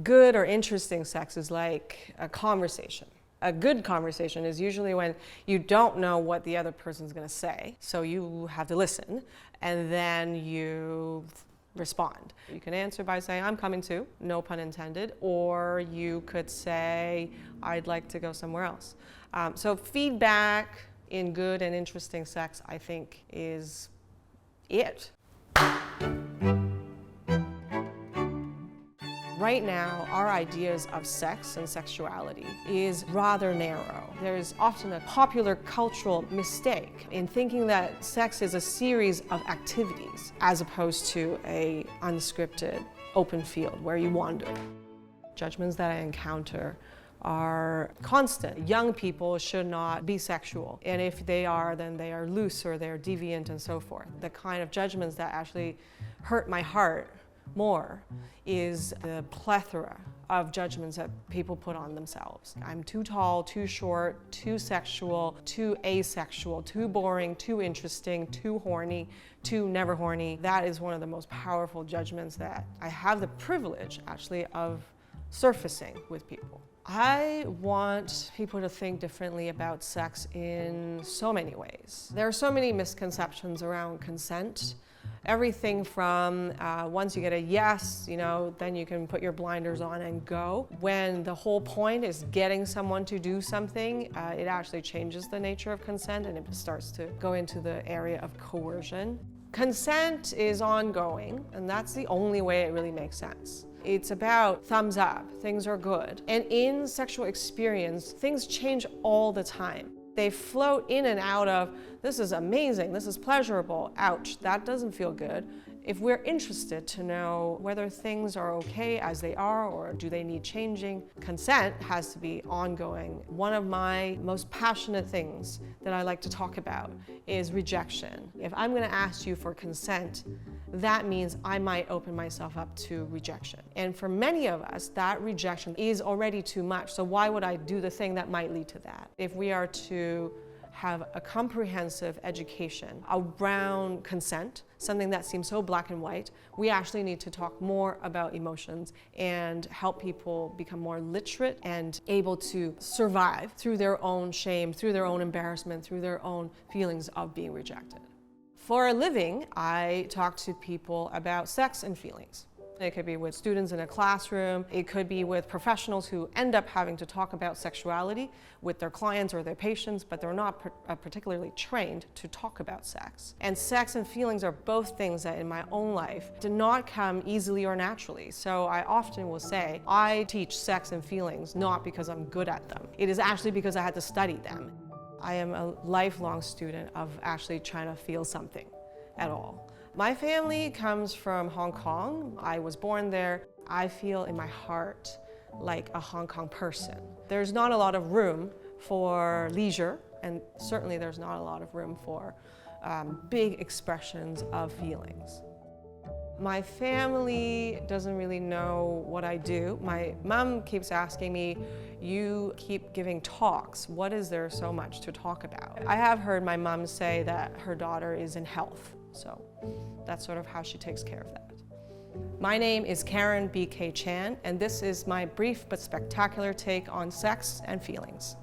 Good or interesting sex is like a conversation. A good conversation is usually when you don't know what the other person's going to say, so you have to listen, and then you respond. You can answer by saying, I'm coming too, no pun intended, or you could say, I'd like to go somewhere else. So feedback in good and interesting sex, I think, is it. Right now, our ideas of sex and sexuality is rather narrow. There's often a popular cultural mistake in thinking that sex is a series of activities as opposed to an unscripted open field where you wander. Judgments that I encounter are constant. Young people should not be sexual, and if they are, then they are loose or they're deviant and so forth. The kind of judgments that actually hurt my heart more is the plethora of judgments that people put on themselves. I'm too tall, too short, too sexual, too asexual, too boring, too interesting, too horny, too never horny. That is one of the most powerful judgments that I have the privilege, actually, of surfacing with people. I want people to think differently about sex in so many ways. There are so many misconceptions around consent. Everything from once you get a yes, then you can put your blinders on and go. When the whole point is getting someone to do something, it actually changes the nature of consent and it starts to go into the area of coercion. Consent is ongoing, and that's the only way it really makes sense. It's about thumbs up, things are good. And in sexual experience, things change all the time. They float in and out of, this is amazing, this is pleasurable, ouch, that doesn't feel good. If we're interested to know whether things are okay as they are or do they need changing, consent has to be ongoing. One of my most passionate things that I like to talk about is rejection. If I'm going to ask you for consent, that means I might open myself up to rejection. And for many of us, that rejection is already too much, so why would I do the thing that might lead to that? If we are to have a comprehensive education around consent, something that seems so black and white, we actually need to talk more about emotions and help people become more literate and able to survive through their own shame, through their own embarrassment, through their own feelings of being rejected. For a living, I talk to people about sex and feelings. It could be with students in a classroom. It could be with professionals who end up having to talk about sexuality with their clients or their patients, but they're not particularly trained to talk about sex. And sex and feelings are both things that in my own life did not come easily or naturally. So I often will say, I teach sex and feelings not because I'm good at them. It is actually because I had to study them. I am a lifelong student of actually trying to feel something at all. My family comes from Hong Kong. I was born there. I feel in my heart like a Hong Kong person. There's not a lot of room for leisure, and certainly there's not a lot of room for big expressions of feelings. My family doesn't really know what I do. My mom keeps asking me, you keep giving talks. What is there so much to talk about? I have heard my mom say that her daughter is in health. So that's sort of how she takes care of that. My name is Karen B.K. Chan, and this is my brief but spectacular take on sex and feelings.